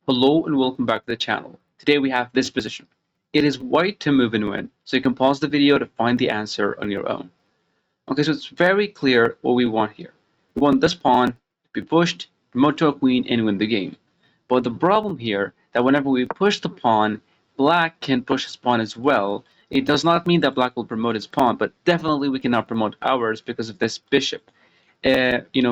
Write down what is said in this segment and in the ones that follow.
Hello and welcome back to the channel. Today we have this position. It is white to move and win, so you can pause the video to find the answer on your own. Okay, so it's very clear what we want here. We want this pawn to be pushed, promote to a queen, and win the game. But the problem here that whenever we push the pawn, black can push his pawn as well. It does not mean that black will promote his pawn, but definitely we cannot promote ours because of this bishop.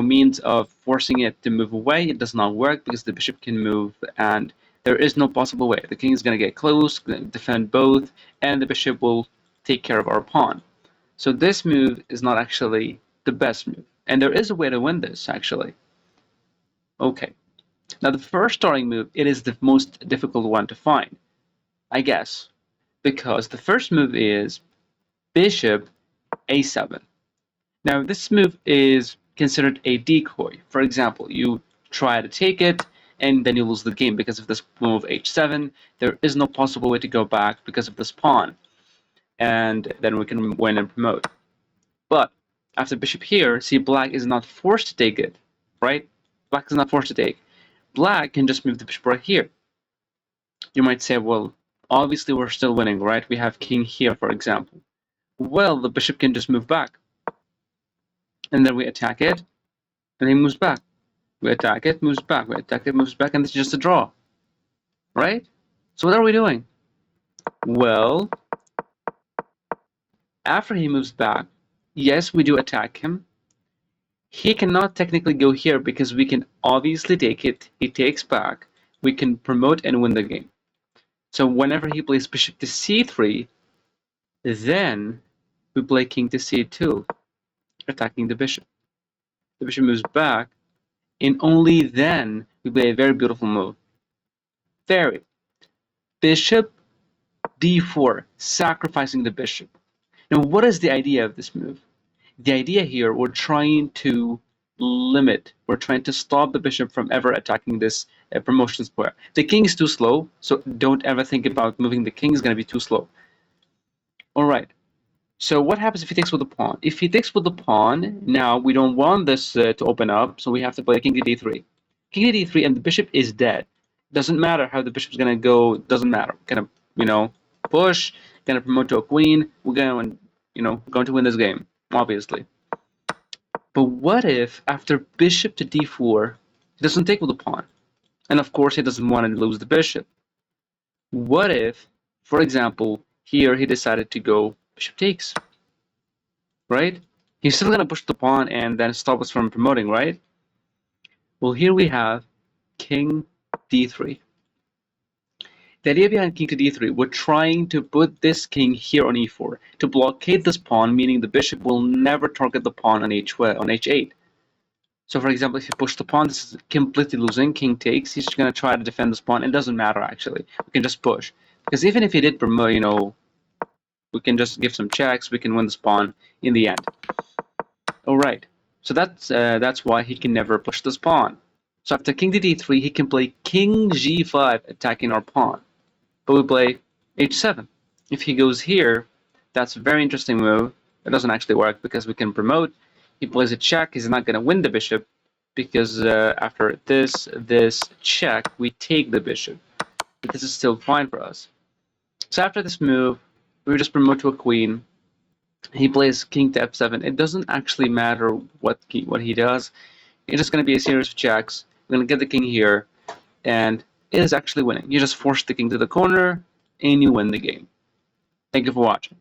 Means of forcing it to move away, it does not work because the bishop can move and there is no possible way. The king is going to get close, defend both, and the bishop will take care of our pawn. So this move is not actually the best move. And there is a way to win this, actually. Okay. Now the first starting move, it is the most difficult one to find, I guess, because the first move is bishop a7. Now this move is considered a decoy. For example, you try to take it and then you lose the game because of this move h7. There is no possible way to go back because of this pawn. And then we can win and promote. But after bishop here, see, black is not forced to take it, right? Black is not forced to take. Black can just move the bishop right here. You might say, well, obviously we're still winning, right? We have king here, for example. Well, the bishop can just move back. And then we attack it, and he moves back. We attack it, moves back. We attack it, moves back, and it's just a draw, right? So what are we doing? Well, after he moves back, yes, we do attack him. He cannot technically go here because we can obviously take it. He takes back. We can promote and win the game. So whenever he plays bishop to c3, then we play king to c2, attacking the bishop. The bishop moves back, and only then we play a very beautiful move. Very. Bishop d4, sacrificing the bishop. Now, what is the idea of this move? The idea here, we're trying to limit, we're trying to stop the bishop from ever attacking this promotion square. The king is too slow, so don't ever think about moving the king. Is going to be too slow. All right. So what happens if he takes with the pawn? If he takes with the pawn, now we don't want this to open up, so we have to play king to d3. King to d3, and the bishop is dead. Doesn't matter how the bishop's going to go. Doesn't matter. Kind of, push. Going to promote to a queen. We're going to win this game, obviously. But what if after bishop to d4, he doesn't take with the pawn? And of course, he doesn't want to lose the bishop. What if, for example, here he decided to go bishop takes, right? He's still going to push the pawn and then stop us from promoting, right? Well, here we have king d3. The idea behind king to d3, we're trying to put this king here on e4 to blockade this pawn, meaning the bishop will never target the pawn on h8. So for example, if you push the pawn, this is completely losing. King takes. He's just going to try to defend this pawn. It doesn't matter, actually. We can just push. Because even if he did promote, we can just give some checks. We can win this pawn in the end. All right. So that's why he can never push this pawn. So after king to d3, he can play king g5, attacking our pawn. But we play h7. If he goes here, that's a very interesting move. It doesn't actually work because we can promote. He plays a check. He's not going to win the bishop because after this check, we take the bishop. But this is still fine for us. So after this move, we just promote to a queen. He plays king to f7. It doesn't actually matter what he does. It's just going to be a series of checks. We're going to get the king here, and it is actually winning. You just force the king to the corner, and you win the game. Thank you for watching.